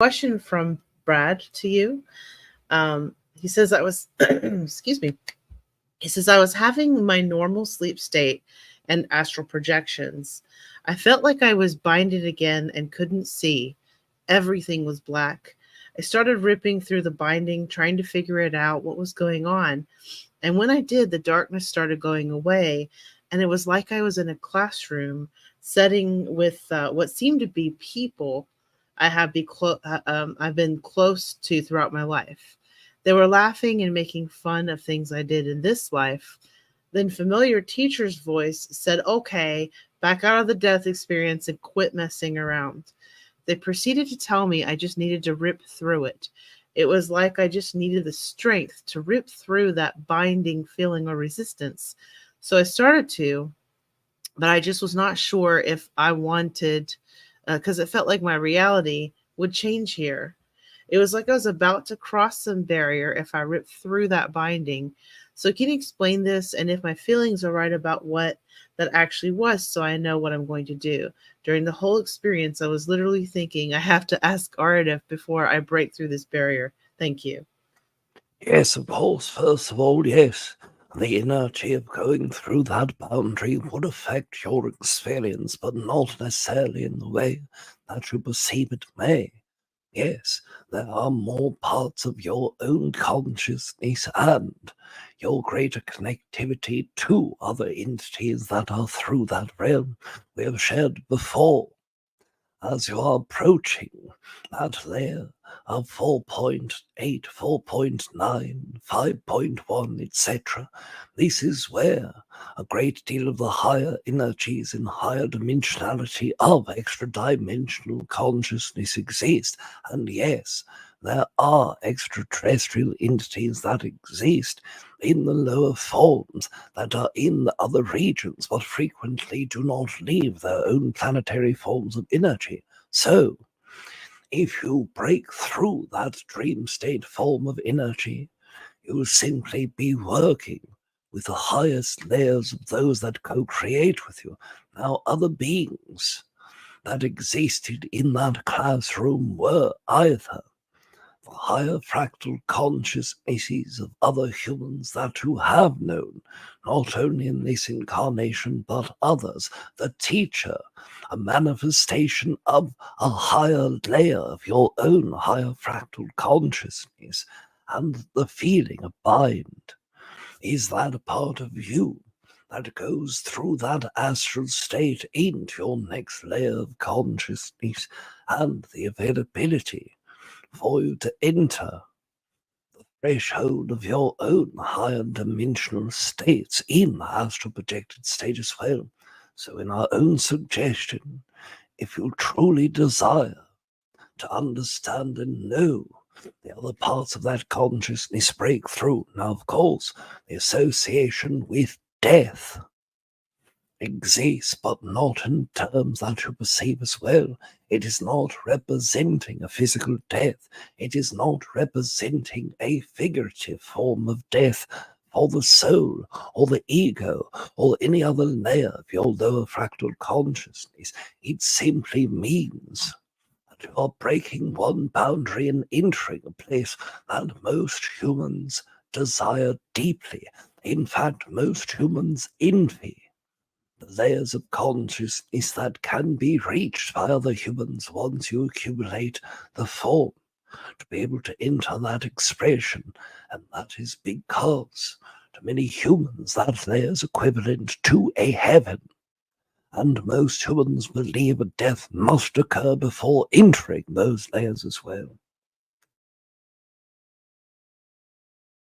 Question from Brad to you. He says I was, excuse me. He says I was having my normal sleep state and astral projections. I felt like I was binded again and couldn't see. Everything was black. I started ripping through the binding, trying to figure it out what was going on. And when I did, the darkness started going away, and it was like I was in a classroom setting with what seemed to be people I've been close to throughout my life. They were laughing and making fun of things I did in this life. Then familiar teacher's voice said, "Okay, back out of the death experience and quit messing around." They proceeded to tell me I just needed to rip through it. It was like I just needed the strength to rip through that binding feeling or resistance. So I started to, but I just was not sure if I wanted, because it felt like my reality would change here. It was like I was about to cross some barrier if I ripped through that binding. So, can you explain this and if my feelings are right about what that actually was so I know what I'm going to do? During the whole experience, I was literally thinking I have to ask Aridif before I break through this barrier. Thank you. Yes, of course. First of all, yes, the energy of going through that boundary would affect your experience, but not necessarily in the way that you perceive it may. Yes, there are more parts of your own consciousness and your greater connectivity to other entities that are through that realm we have shared before. As you are approaching that layer of 4.8, 4.9, 5.1, etc., this is where a great deal of the higher energies in higher dimensionality of extra dimensional consciousness exist. And yes, there are extraterrestrial entities that exist in the lower forms that are in the other regions, but frequently do not leave their own planetary forms of energy. So, if you break through that dream state form of energy, you will simply be working with the highest layers of those that co create with you. Now, other beings that existed in that classroom were either the higher fractal consciousnesses of other humans that you have known, not only in this incarnation but others, the teacher, a manifestation of a higher layer of your own higher fractal consciousness, and the feeling of bind. Is that a part of you that goes through that astral state into your next layer of consciousness and the availability for you to enter the threshold of your own higher dimensional states in the astral projected state as well. So, in our own suggestion, if you truly desire to understand and know the other parts of that consciousness break through, now, of course, the association with death exists, but not in terms that you perceive as well. It is not representing a physical death. It is not representing a figurative form of death for the soul or the ego or any other layer of your lower fractal consciousness. It simply means that you are breaking one boundary and entering a place that most humans desire deeply. In fact, most humans envy the layers of consciousness that can be reached by other humans once you accumulate the form to be able to enter that expression. And that is because to many humans that layer is equivalent to a heaven. And most humans believe a death must occur before entering those layers as well.